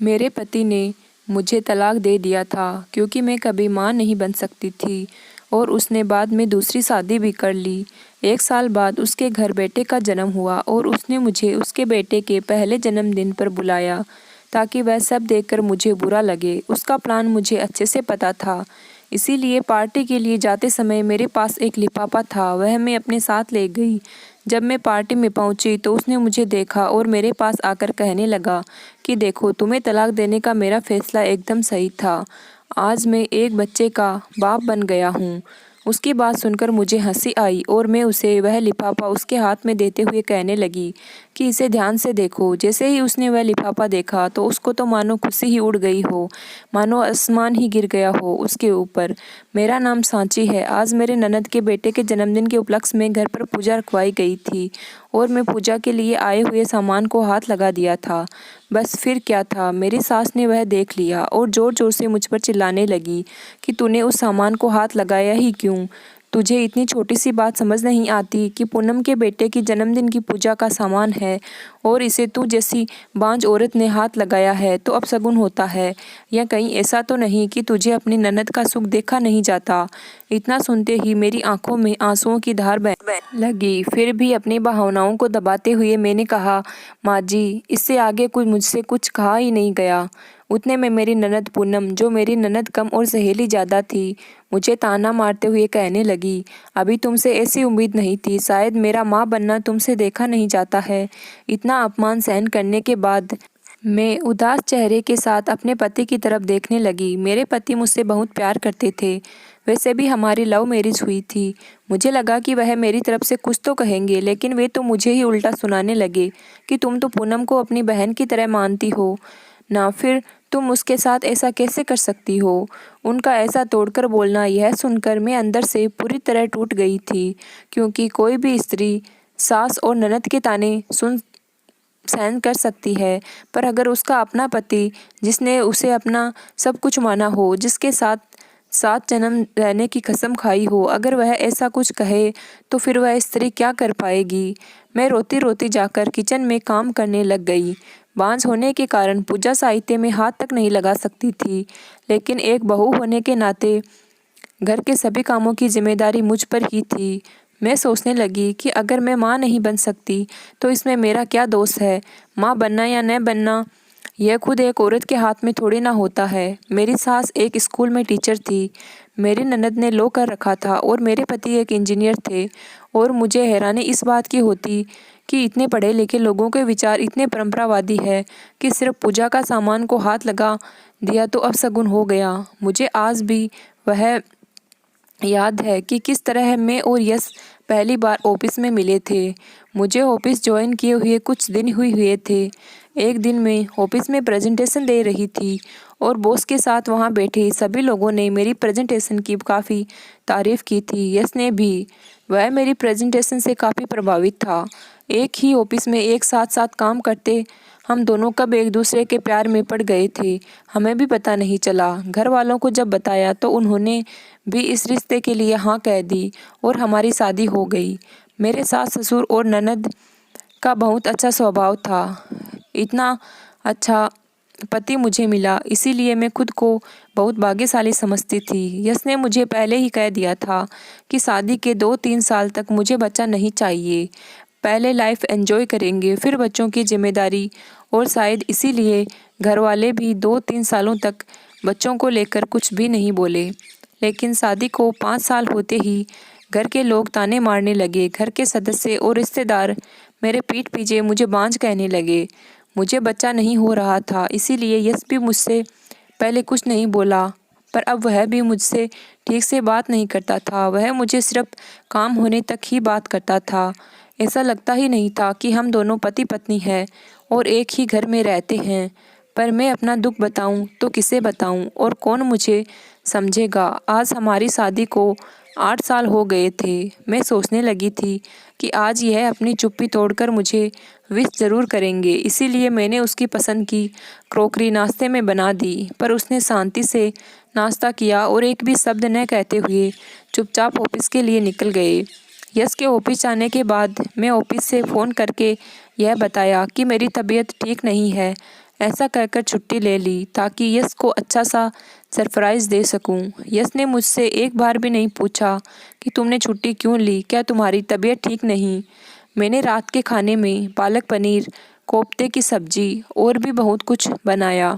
मेरे पति ने मुझे तलाक दे दिया था क्योंकि मैं कभी मां नहीं बन सकती थी और उसने बाद में दूसरी शादी भी कर ली। 1 साल बाद उसके घर बेटे का जन्म हुआ और उसने मुझे उसके बेटे के पहले जन्मदिन पर बुलाया ताकि वह सब देखकर मुझे बुरा लगे। उसका प्लान मुझे अच्छे से पता था, इसीलिए पार्टी के लिए जाते समय मेरे पास एक लिफाफा था, वह मैं अपने साथ ले गई। जब मैं पार्टी में पहुंची तो उसने मुझे देखा और मेरे पास आकर कहने लगा कि देखो, तुम्हें तलाक देने का मेरा फैसला एकदम सही था। आज मैं एक बच्चे का बाप बन गया हूँ। उसकी बात सुनकर मुझे हंसी आई और मैं उसे वह लिफाफा उसके हाथ में देते हुए कहने लगी कि इसे ध्यान से देखो। जैसे ही उसने वह लिफाफा देखा तो उसको तो मानो खुशी ही उड़ गई हो, मानो आसमान ही गिर गया हो उसके ऊपर। मेरा नाम सांची है। आज मेरे ननद के बेटे के जन्मदिन के उपलक्ष्य में घर पर पूजा रखवाई गई थी और मैं पूजा के लिए आए हुए सामान को हाथ लगा दिया था। बस फिर क्या था, मेरी सास ने वह देख लिया और ज़ोर ज़ोर से मुझ पर चिल्लाने लगी कि तूने उस सामान को हाथ लगाया ही क्यों? तुझे इतनी छोटी सी बात समझ नहीं आती कि पूनम के बेटे की जन्मदिन की पूजा का सामान है और इसे तू जैसी बांझ औरत ने हाथ लगाया है तो अपशगुन होता है? या कहीं ऐसा तो नहीं कि तुझे अपनी ननद का सुख देखा नहीं जाता? इतना सुनते ही मेरी आंखों में आंसुओं की धार बहने लगी। फिर भी अपनी भावनाओं को दबाते हुए मैंने कहा, माँ जी, इससे आगे कुछ मुझसे कुछ कहा ही नहीं गया। उतने में मेरी ननद पूनम, जो मेरी ननद कम और सहेली ज़्यादा थी, मुझे ताना मारते हुए कहने लगी, अभी तुमसे ऐसी उम्मीद नहीं थी। शायद मेरा माँ बनना तुमसे देखा नहीं जाता है। इतना अपमान सहन करने के बाद मैं उदास चेहरे के साथ अपने पति की तरफ देखने लगी। मेरे पति मुझसे बहुत प्यार करते थे। वैसे भी हमारी लव मैरिज हुई थी। मुझे लगा कि वह मेरी तरफ से कुछ तो कहेंगे, लेकिन वे तो मुझे ही उल्टा सुनाने लगे कि तुम तो पूनम को अपनी बहन की तरह मानती हो ना, फिर तुम उसके साथ ऐसा कैसे कर सकती हो? उनका ऐसा तोड़कर बोलना, यह सुनकर मैं अंदर से पूरी तरह टूट गई थी, क्योंकि कोई भी स्त्री सास और ननद के ताने सहन कर सकती है, पर अगर उसका अपना पति, जिसने उसे अपना सब कुछ माना हो, जिसके साथ 7 जन्म रहने की कसम खाई हो, अगर वह ऐसा कुछ कहे तो फिर वह स्त्री क्या कर पाएगी? मैं रोती रोती जाकर किचन में काम करने लग गई। बांझ होने के कारण पूजा साहित्य में हाथ तक नहीं लगा सकती थी, लेकिन एक बहू होने के नाते घर के सभी कामों की जिम्मेदारी मुझ पर ही थी। मैं सोचने लगी कि अगर मैं माँ नहीं बन सकती तो इसमें मेरा क्या दोष है? माँ बनना या न बनना, यह खुद एक औरत के हाथ में थोड़ी ना होता है। मेरी सास एक स्कूल में टीचर थी, मेरी ननद ने लॉ कर रखा था और मेरे पति एक इंजीनियर थे। और मुझे हैरानी इस बात की होती कि इतने पढ़े लिखे लोगों के विचार इतने परंपरावादी है कि सिर्फ पूजा का सामान को हाथ लगा दिया तो अपशगुन हो गया। मुझे आज भी वह याद है कि किस तरह मैं और यश पहली बार ऑफिस में मिले थे। मुझे ऑफिस ज्वाइन किए हुए कुछ दिन हुए थे। एक दिन मैं ऑफिस में प्रेजेंटेशन दे रही थी और बॉस के साथ वहां बैठे सभी लोगों ने मेरी प्रेजेंटेशन की काफ़ी तारीफ़ की थी। यश ने भी। वह मेरी प्रेजेंटेशन से काफ़ी प्रभावित था। एक ही ऑफिस में एक साथ साथ काम करते हम दोनों कब एक दूसरे के प्यार में पड़ गए थे, हमें भी पता नहीं चला। घर वालों को जब बताया तो उन्होंने भी इस रिश्ते के लिए हाँ कह दी और हमारी शादी हो गई। मेरे सास ससुर और ननद का बहुत अच्छा स्वभाव था। इतना अच्छा पति मुझे मिला, इसीलिए मैं खुद को बहुत भाग्यशाली समझती थी। यश ने मुझे पहले ही कह दिया था कि शादी के 2-3 साल तक मुझे बच्चा नहीं चाहिए। पहले लाइफ एंजॉय करेंगे, फिर बच्चों की जिम्मेदारी। और शायद इसीलिए घर वाले भी 2-3 सालों तक बच्चों को लेकर कुछ भी नहीं बोले। लेकिन शादी को 5 साल होते ही घर के लोग ताने मारने लगे। घर के सदस्य और रिश्तेदार मेरे पीठ पीछे मुझे बांझ कहने लगे। मुझे बच्चा नहीं हो रहा था, इसीलिए यश भी मुझसे पहले कुछ नहीं बोला, पर अब वह भी मुझसे ठीक से बात नहीं करता था। वह मुझे सिर्फ काम होने तक ही बात करता था। ऐसा लगता ही नहीं था कि हम दोनों पति पत्नी हैं और एक ही घर में रहते हैं। पर मैं अपना दुख बताऊं तो किसे बताऊं और कौन मुझे समझेगा? आज हमारी शादी को 8 साल हो गए थे। मैं सोचने लगी थी कि आज यह अपनी चुप्पी तोड़कर मुझे विश ज़रूर करेंगे, इसीलिए मैंने उसकी पसंद की क्रॉकरी नाश्ते में बना दी। पर उसने शांति से नाश्ता किया और एक भी शब्द न कहते हुए चुपचाप ऑफिस के लिए निकल गए। यश के ऑफिस जाने के बाद मैं ऑफिस से फ़ोन करके यह बताया कि मेरी तबीयत ठीक नहीं है। ऐसा कहकर छुट्टी ले ली ताकि यश को अच्छा सा सरप्राइज़ दे सकूं। यश ने मुझसे एक बार भी नहीं पूछा कि तुमने छुट्टी क्यों ली, क्या तुम्हारी तबीयत ठीक नहीं। मैंने रात के खाने में पालक पनीर, कोफ्ते की सब्जी और भी बहुत कुछ बनाया।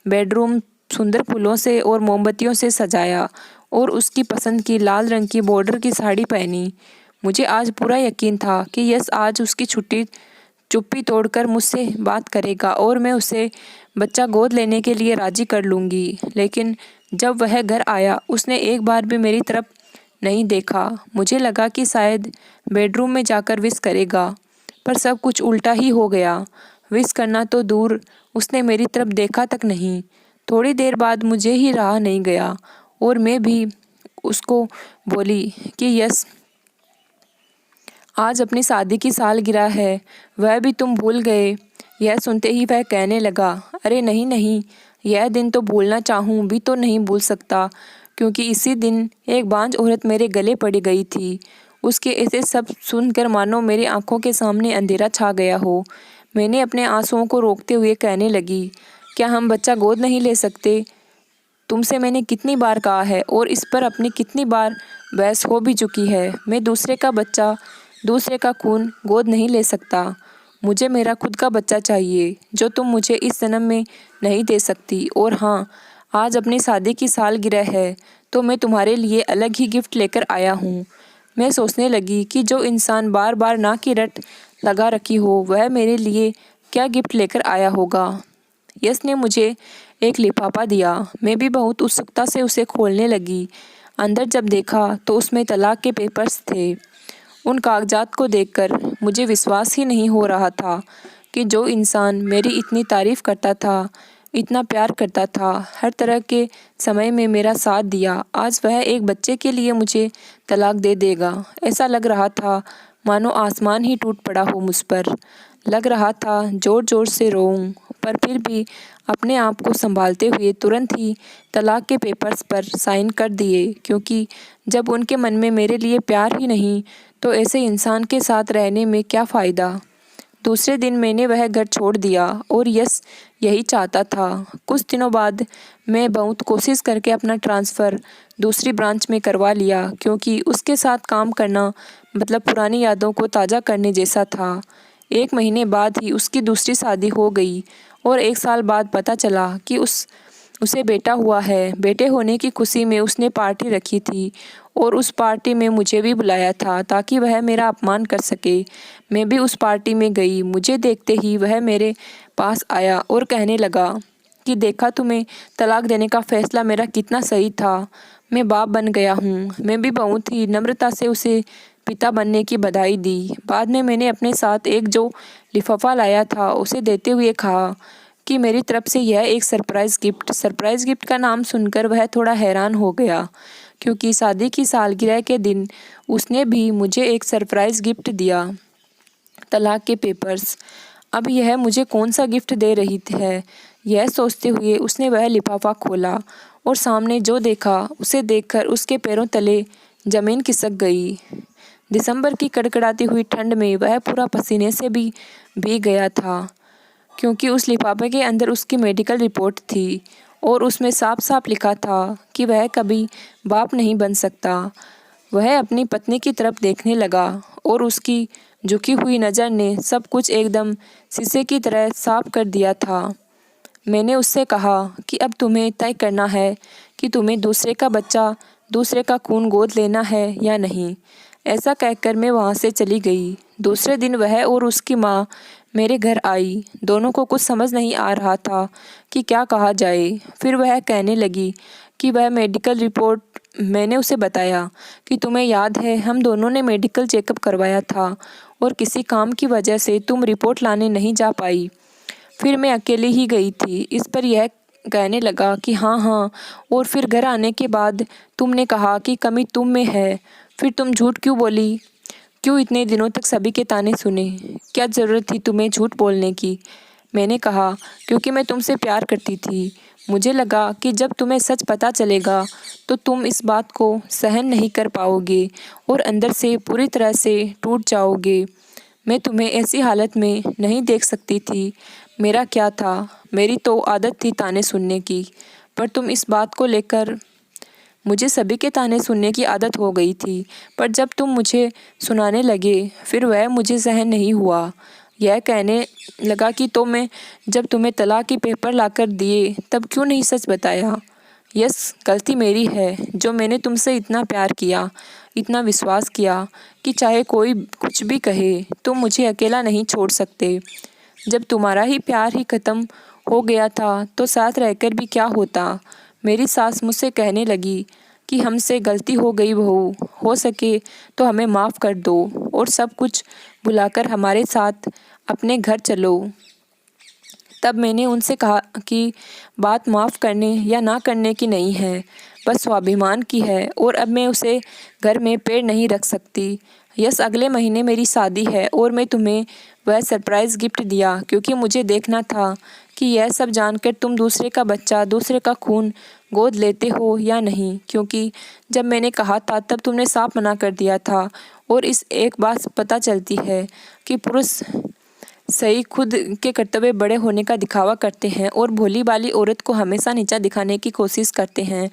बेडरूम सुंदर फूलों से और मोमबत्तियों से सजाया और उसकी पसंद की लाल रंग की बॉर्डर की साड़ी पहनी। मुझे आज पूरा यकीन था कि यश आज उसकी चुप्पी तोड़कर मुझसे बात करेगा और मैं उसे बच्चा गोद लेने के लिए राजी कर लूँगी। लेकिन जब वह घर आया उसने एक बार भी मेरी तरफ नहीं देखा। मुझे लगा कि शायद बेडरूम में जाकर विश करेगा, पर सब कुछ उल्टा ही हो गया। विश करना तो दूर, उसने मेरी तरफ देखा तक नहीं। थोड़ी देर बाद मुझे ही रहा नहीं गया और मैं भी उसको बोली कि यस, आज अपनी शादी की सालगिरह है, वह भी तुम भूल गए। यह सुनते ही वह कहने लगा, अरे नहीं नहीं, यह दिन तो भूलना चाहूँ भी तो नहीं भूल सकता, क्योंकि इसी दिन एक बांझ औरत मेरे गले पड़ गई थी। उसके ऐसे सब सुनकर मानो मेरी आंखों के सामने अंधेरा छा गया हो। मैंने अपने आंसुओं को रोकते हुए कहने लगी, क्या हम बच्चा गोद नहीं ले सकते? तुमसे मैंने कितनी बार कहा है और इस पर अपनी कितनी बार बहस हो भी चुकी है। मैं दूसरे का बच्चा, दूसरे का खून गोद नहीं ले सकता। मुझे मेरा खुद का बच्चा चाहिए, जो तुम मुझे इस जन्म में नहीं दे सकती। और हाँ, आज अपनी शादी की सालगिरह है, तो मैं तुम्हारे लिए अलग ही गिफ्ट लेकर आया हूँ। मैं सोचने लगी कि जो इंसान बार बार ना की रट लगा रखी हो, वह मेरे लिए क्या गिफ्ट लेकर आया होगा। यश ने मुझे एक लिफाफा दिया। मैं भी बहुत उत्सुकता से उसे खोलने लगी। अंदर जब देखा तो उसमें तलाक के पेपर्स थे। उन कागजात को देखकर मुझे विश्वास ही नहीं हो रहा था कि जो इंसान मेरी इतनी तारीफ़ करता था, इतना प्यार करता था, हर तरह के समय में मेरा साथ दिया, आज वह एक बच्चे के लिए मुझे तलाक दे देगा। ऐसा लग रहा था मानो आसमान ही टूट पड़ा हो मुझ पर। लग रहा था ज़ोर ज़ोर से रोऊं, पर फिर भी अपने आप को संभालते हुए तुरंत ही तलाक के पेपर्स पर साइन कर दिए, क्योंकि जब उनके मन में मेरे लिए प्यार ही नहीं, तो ऐसे इंसान के साथ रहने में क्या फ़ायदा। दूसरे दिन मैंने वह घर छोड़ दिया और यश यही चाहता था। कुछ दिनों बाद मैं बहुत कोशिश करके अपना ट्रांसफ़र दूसरी ब्रांच में करवा लिया, क्योंकि उसके साथ काम करना मतलब पुरानी यादों को ताज़ा करने जैसा था। 1 महीने बाद ही उसकी दूसरी शादी हो गई और 1 साल बाद पता चला कि उसे बेटा हुआ है। बेटे होने की खुशी में उसने पार्टी रखी थी और उस पार्टी में मुझे भी बुलाया था ताकि वह मेरा अपमान कर सके। मैं भी उस पार्टी में गई। मुझे देखते ही वह मेरे पास आया और कहने लगा कि देखा, तुम्हें तलाक देने का फैसला मेरा कितना सही था। मैं बाप बन गया हूँ। मैं भी बहुत ही नम्रता से उसे पिता बनने की बधाई दी। बाद में मैंने अपने साथ एक जो लिफाफा लाया था उसे देते हुए कहा कि मेरी तरफ से यह एक सरप्राइज़ गिफ्ट का नाम सुनकर वह थोड़ा हैरान हो गया, क्योंकि शादी की सालगिरह के दिन उसने भी मुझे एक सरप्राइज़ गिफ्ट दिया, तलाक के पेपर्स। अब यह मुझे कौन सा गिफ्ट दे रही है, यह सोचते हुए उसने वह लिफाफा खोला और सामने जो देखा उसे देखकर उसके पैरों तले ज़मीन खिसक गई। दिसंबर की कड़कड़ाती हुई ठंड में वह पूरा पसीने से भी भीग गया था, क्योंकि उस लिफाफे के अंदर उसकी मेडिकल रिपोर्ट थी और उसमें साफ साफ लिखा था कि वह कभी बाप नहीं बन सकता। वह अपनी पत्नी की तरफ देखने लगा और उसकी झुकी हुई नज़र ने सब कुछ एकदम शीशे की तरह साफ कर दिया था। मैंने उससे कहा कि अब तुम्हें तय करना है कि तुम्हें दूसरे का बच्चा, दूसरे का खून गोद लेना है या नहीं। ऐसा कहकर मैं वहाँ से चली गई। दूसरे दिन वह और उसकी माँ मेरे घर आई। दोनों को कुछ समझ नहीं आ रहा था कि क्या कहा जाए। फिर वह कहने लगी कि वह मेडिकल रिपोर्ट, मैंने उसे बताया कि तुम्हें याद है हम दोनों ने मेडिकल चेकअप करवाया था और किसी काम की वजह से तुम रिपोर्ट लाने नहीं जा पाई। फिर मैं अकेली ही गई थी। इस पर यह कहने लगा कि हाँ, और फिर घर आने के बाद तुमने कहा कि कमी तुम में है। फिर तुम झूठ क्यों बोली? क्यों इतने दिनों तक सभी के ताने सुने? क्या ज़रूरत थी तुम्हें झूठ बोलने की? मैंने कहा, क्योंकि मैं तुमसे प्यार करती थी। मुझे लगा कि जब तुम्हें सच पता चलेगा तो तुम इस बात को सहन नहीं कर पाओगे और अंदर से पूरी तरह से टूट जाओगे। मैं तुम्हें ऐसी हालत में नहीं देख सकती थी। मेरा क्या था, मेरी तो आदत थी ताने सुनने की, पर तुम इस बात को लेकर। मुझे सभी के ताने सुनने की आदत हो गई थी, पर जब तुम मुझे सुनाने लगे फिर वह मुझे सहन नहीं हुआ। यह कहने लगा कि तो मैं जब तुम्हें तलाक के पेपर लाकर दिए तब क्यों नहीं सच बताया। यस, गलती मेरी है जो मैंने तुमसे इतना प्यार किया, इतना विश्वास किया कि चाहे कोई कुछ भी कहे तुम मुझे अकेला नहीं छोड़ सकते। जब तुम्हारा ही प्यार ही ख़त्म हो गया था तो साथ रहकर भी क्या होता। मेरी सास मुझसे कहने लगी कि हमसे गलती हो गई बहू, हो सके तो हमें माफ़ कर दो और सब कुछ भुलाकर हमारे साथ अपने घर चलो। तब मैंने उनसे कहा कि बात माफ़ करने या ना करने की नहीं है, बस स्वाभिमान की है और अब मैं उसे घर में पैर नहीं रख सकती। यस, अगले महीने मेरी शादी है और मैं तुम्हें वह सरप्राइज़ गिफ्ट दिया क्योंकि मुझे देखना था कि यह सब जानकर तुम दूसरे का बच्चा, दूसरे का खून गोद लेते हो या नहीं, क्योंकि जब मैंने कहा था तब तुमने साफ मना कर दिया था। और इस एक बात पता चलती है कि पुरुष सही खुद के कर्तव्य बड़े होने का दिखावा करते हैं और भोली भाली औरत को हमेशा नीचा दिखाने की कोशिश करते हैं,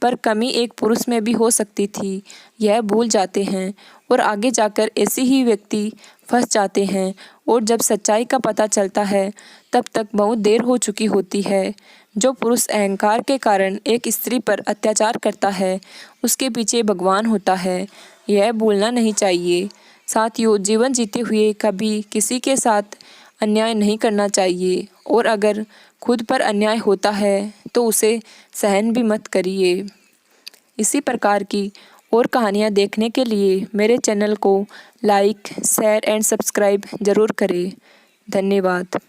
पर कमी एक पुरुष में भी हो सकती थी, यह भूल जाते हैं और आगे जाकर ऐसे ही व्यक्ति फंस जाते हैं और जब सच्चाई का पता चलता है तब तक बहुत देर हो चुकी होती है। जो पुरुष अहंकार के कारण एक स्त्री पर अत्याचार करता है उसके पीछे भगवान होता है, यह भूलना नहीं चाहिए। साथियों, जीवन जीते हुए कभी किसी के साथ अन्याय नहीं करना चाहिए और अगर खुद पर अन्याय होता है तो उसे सहन भी मत करिए। इसी प्रकार की और कहानियाँ देखने के लिए मेरे चैनल को लाइक, शेयर एंड सब्सक्राइब ज़रूर करें। धन्यवाद।